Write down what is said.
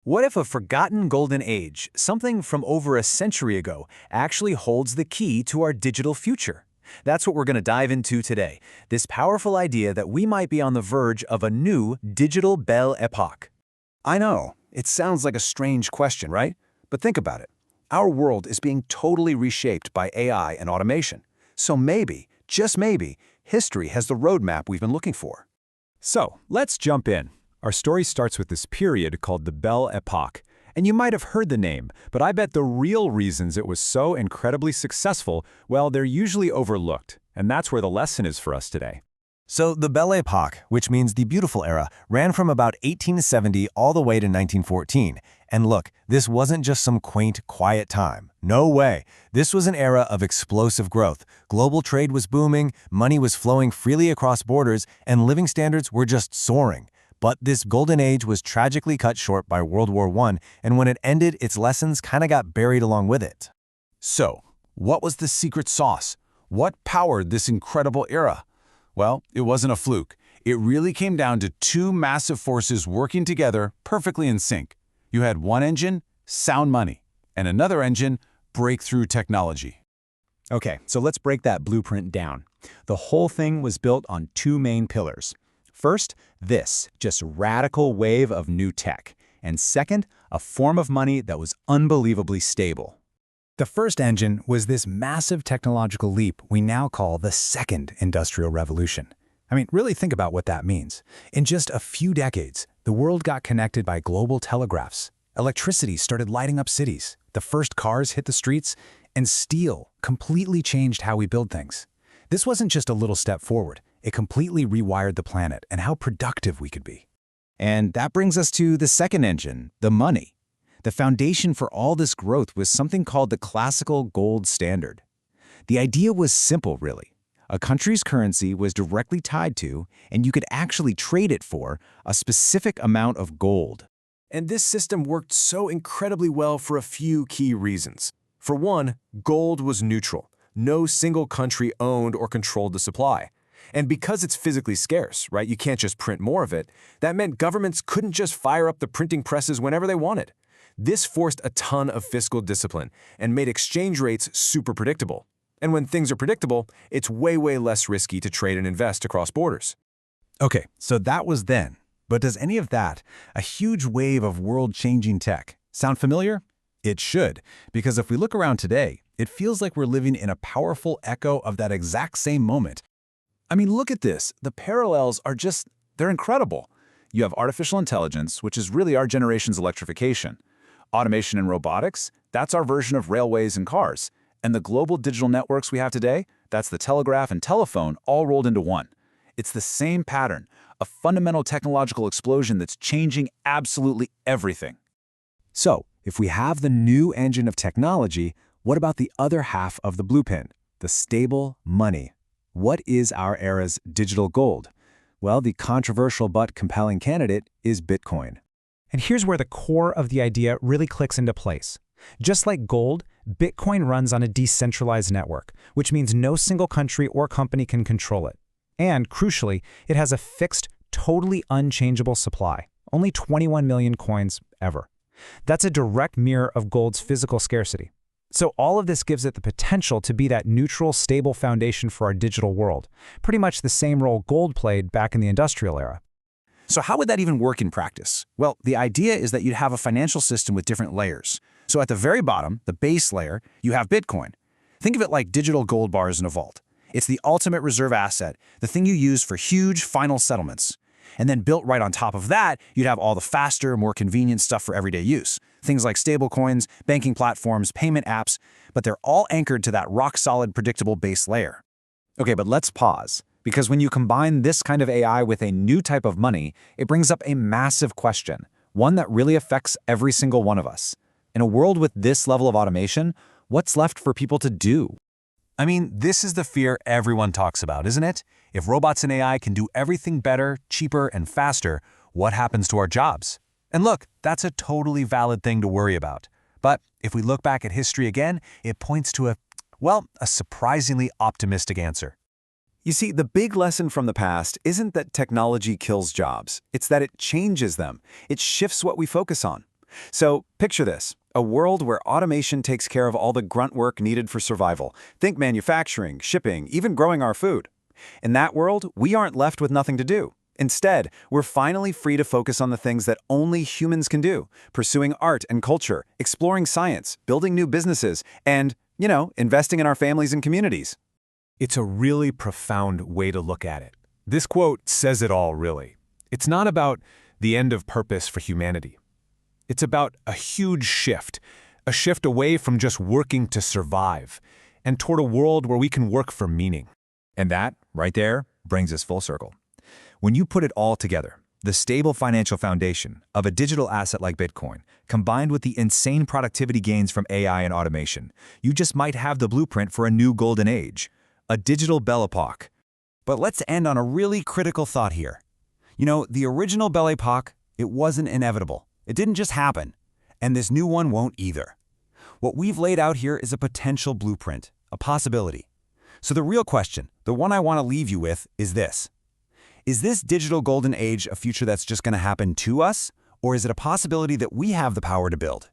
What if a forgotten golden age, something from over a century ago, actually holds the key to our digital future? That's what we're going to dive into today, this powerful idea that we might be on the verge of a new digital Belle Époque. I know, it sounds like a strange question, right? But think about it. Our world is being totally reshaped by AI and automation. So maybe, just maybe, history has the roadmap we've been looking for. So, let's jump in. Our story starts with this period called the Belle Époque. And you might have heard the name, but I bet the real reasons it was so incredibly successful, well, they're usually overlooked. And that's where the lesson is for us today. So the Belle Époque, which means the beautiful era, ran from about 1870 all the way to 1914. And look, this wasn't just some quaint, quiet time. No way. This was an era of explosive growth. Global trade was booming, money was flowing freely across borders, and living standards were just soaring. But this golden age was tragically cut short by World War I, and when it ended, its lessons kind of got buried along with it. So, what was the secret sauce? What powered this incredible era? Well, it wasn't a fluke. It really came down to two massive forces working together perfectly in sync. You had one engine, sound money, and another engine, breakthrough technology. Okay, so let's break that blueprint down. The whole thing was built on two main pillars. First, this just radical wave of new tech. And second, a form of money that was unbelievably stable. The first engine was this massive technological leap we now call the second industrial revolution. I mean, really think about what that means. In just a few decades, the world got connected by global telegraphs. Electricity started lighting up cities. The first cars hit the streets, and steel completely changed how we build things. This wasn't just a little step forward. It completely rewired the planet and how productive we could be. And that brings us to the second engine, the money. The foundation for all this growth was something called the classical gold standard. The idea was simple, really. A country's currency was directly tied to, and you could actually trade it for, a specific amount of gold. And this system worked so incredibly well for a few key reasons. For one, gold was neutral. No single country owned or controlled the supply. And because it's physically scarce, right, you can't just print more of it, that meant governments couldn't just fire up the printing presses whenever they wanted. This forced a ton of fiscal discipline and made exchange rates super predictable. And when things are predictable, it's way less risky to trade and invest across borders. Okay, so that was then. But does any of that, a huge wave of world-changing tech, sound familiar? It should, because if we look around today, it feels like we're living in a powerful echo of that exact same moment. I mean, look at this. The parallels are just, they're incredible. You have artificial intelligence, which is really our generation's electrification. Automation and robotics, that's our version of railways and cars. And the global digital networks we have today, that's the telegraph and telephone all rolled into one. It's the same pattern, a fundamental technological explosion that's changing absolutely everything. So, if we have the new engine of technology, what about the other half of the blueprint, the stable money? What is our era's digital gold? Well, the controversial but compelling candidate is Bitcoin. And here's where the core of the idea really clicks into place. Just like gold, Bitcoin runs on a decentralized network, which means no single country or company can control it. And crucially, it has a fixed, totally unchangeable supply, only 21 million coins ever. That's a direct mirror of gold's physical scarcity. So all of this gives it the potential to be that neutral, stable foundation for our digital world, pretty much the same role gold played back in the industrial era. So how would that even work in practice? Well, the idea is that you'd have a financial system with different layers. So at the very bottom, the base layer, you have Bitcoin. Think of it like digital gold bars in a vault. It's the ultimate reserve asset, the thing you use for huge final settlements. And then built right on top of that, you'd have all the faster, more convenient stuff for everyday use. Things like stablecoins, banking platforms, payment apps, but they're all anchored to that rock-solid, predictable base layer. Okay, but let's pause. Because when you combine this kind of AI with a new type of money, it brings up a massive question, one that really affects every single one of us. In a world with this level of automation, what's left for people to do? I mean, this is the fear everyone talks about, isn't it? If robots and AI can do everything better, cheaper, and faster, what happens to our jobs? And look, that's a totally valid thing to worry about. But if we look back at history again, it points to a surprisingly optimistic answer. You see, the big lesson from the past isn't that technology kills jobs. It's that it changes them. It shifts what we focus on. So picture this, a world where automation takes care of all the grunt work needed for survival. Think manufacturing, shipping, even growing our food. In that world, we aren't left with nothing to do. Instead, we're finally free to focus on the things that only humans can do, pursuing art and culture, exploring science, building new businesses, and, investing in our families and communities. It's a really profound way to look at it. This quote says it all, really. It's not about the end of purpose for humanity. It's about a huge shift, a shift away from just working to survive, and toward a world where we can work for meaning. And that, right there, brings us full circle. When you put it all together, the stable financial foundation of a digital asset like Bitcoin, combined with the insane productivity gains from AI and automation, you just might have the blueprint for a new golden age, a digital Belle Époque. But let's end on a really critical thought here. The original Belle Époque, it wasn't inevitable. It didn't just happen. And this new one won't either. What we've laid out here is a potential blueprint, a possibility. So the real question, the one I want to leave you with, is this. Is this digital golden age a future that's just going to happen to us, or is it a possibility that we have the power to build?